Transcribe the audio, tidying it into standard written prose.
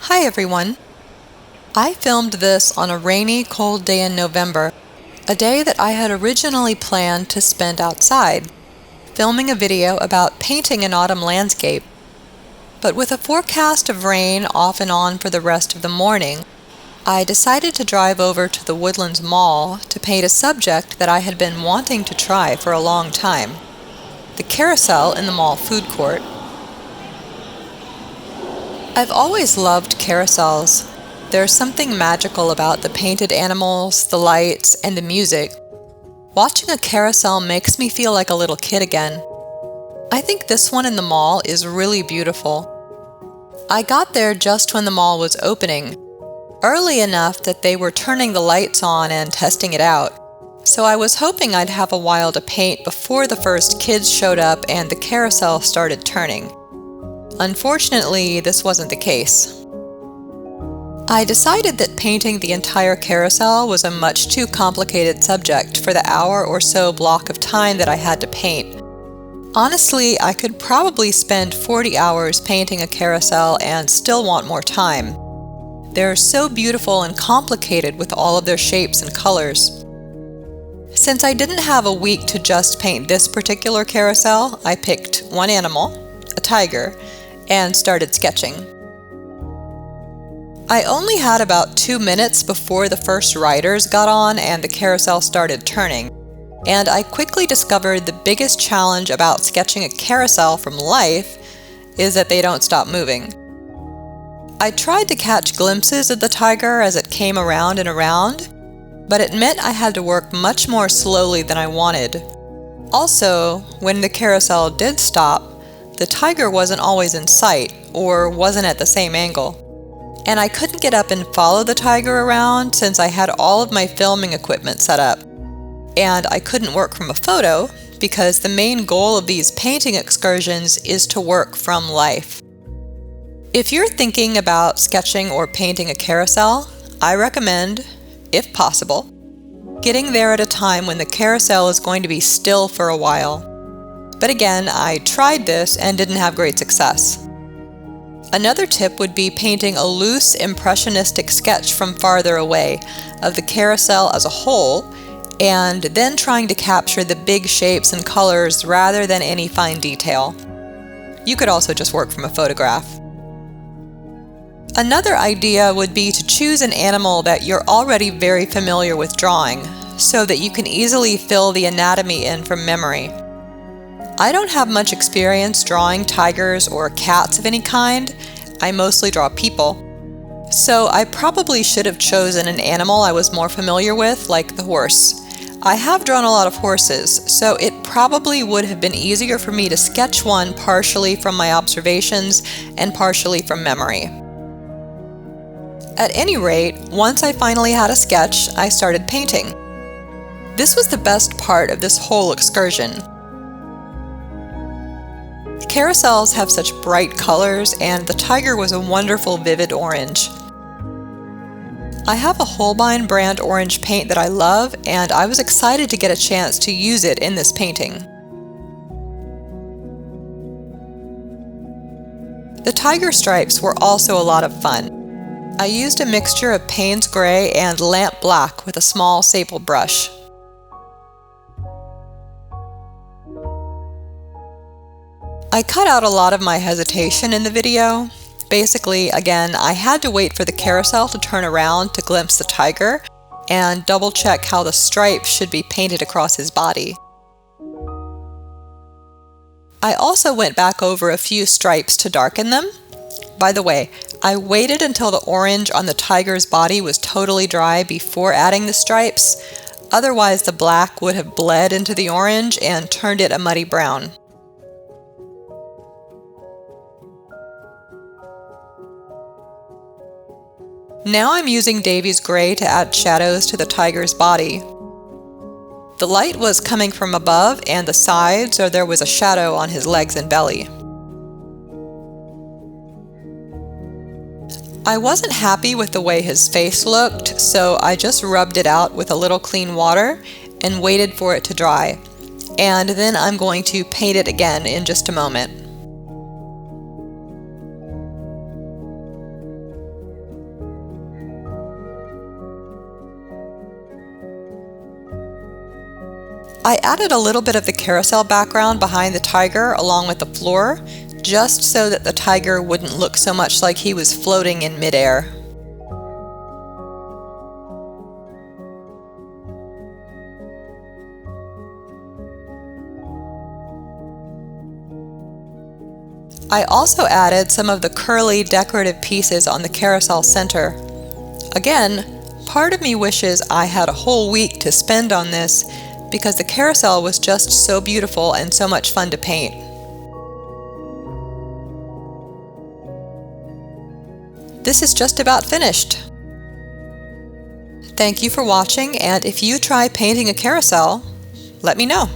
Hi everyone! I filmed this on a rainy, cold day in November, a day that I had originally planned to spend outside, filming a video about painting an autumn landscape. But with a forecast of rain off and on for the rest of the morning, I decided to drive over to the Woodlands Mall to paint a subject that I had been wanting to try for a long time: the carousel in the mall food court. I've always loved carousels. There's something magical about the painted animals, the lights, and the music. Watching a carousel makes me feel like a little kid again. I think this one in the mall is really beautiful. I got there just when the mall was opening, early enough that they were turning the lights on and testing it out, so I was hoping I'd have a while to paint before the first kids showed up and the carousel started turning. Unfortunately, this wasn't the case. I decided that painting the entire carousel was a much too complicated subject for the hour or so block of time that I had to paint. Honestly, I could probably spend 40 hours painting a carousel and still want more time. They're so beautiful and complicated with all of their shapes and colors. Since I didn't have a week to just paint this particular carousel, I picked one animal, a tiger, and started sketching. I only had about 2 minutes before the first riders got on and the carousel started turning, and I quickly discovered the biggest challenge about sketching a carousel from life is that they don't stop moving. I tried to catch glimpses of the tiger as it came around and around, but it meant I had to work much more slowly than I wanted. Also, when the carousel did stop, the tiger wasn't always in sight or wasn't at the same angle, and I couldn't get up and follow the tiger around since I had all of my filming equipment set up, and I couldn't work from a photo because the main goal of these painting excursions is to work from life. If you're thinking about sketching or painting a carousel, I recommend, if possible, getting there at a time when the carousel is going to be still for a while. But again, I tried this and didn't have great success. Another tip would be painting a loose, impressionistic sketch from farther away of the carousel as a whole, and then trying to capture the big shapes and colors rather than any fine detail. You could also just work from a photograph. Another idea would be to choose an animal that you're already very familiar with drawing, so that you can easily fill the anatomy in from memory. I don't have much experience drawing tigers or cats of any kind. I mostly draw people. So I probably should have chosen an animal I was more familiar with, like the horse. I have drawn a lot of horses, so it probably would have been easier for me to sketch one partially from my observations and partially from memory. At any rate, once I finally had a sketch, I started painting. This was the best part of this whole excursion. Carousels have such bright colors, and the tiger was a wonderful vivid orange. I have a Holbein brand orange paint that I love, and I was excited to get a chance to use it in this painting. The tiger stripes were also a lot of fun. I used a mixture of Payne's Gray and Lamp Black with a small sable brush. I cut out a lot of my hesitation in the video. Basically, again, I had to wait for the carousel to turn around to glimpse the tiger and double check how the stripes should be painted across his body. I also went back over a few stripes to darken them. By the way, I waited until the orange on the tiger's body was totally dry before adding the stripes, otherwise the black would have bled into the orange and turned it a muddy brown. Now I'm using Davy's Gray to add shadows to the tiger's body. The light was coming from above and the sides, so there was a shadow on his legs and belly. I wasn't happy with the way his face looked, so I just rubbed it out with a little clean water and waited for it to dry. And then I'm going to paint it again in just a moment. I added a little bit of the carousel background behind the tiger along with the floor, just so that the tiger wouldn't look so much like he was floating in midair. I also added some of the curly decorative pieces on the carousel center. Again, part of me wishes I had a whole week to spend on this because the carousel was just so beautiful and so much fun to paint. This is just about finished. Thank you for watching, and if you try painting a carousel, let me know.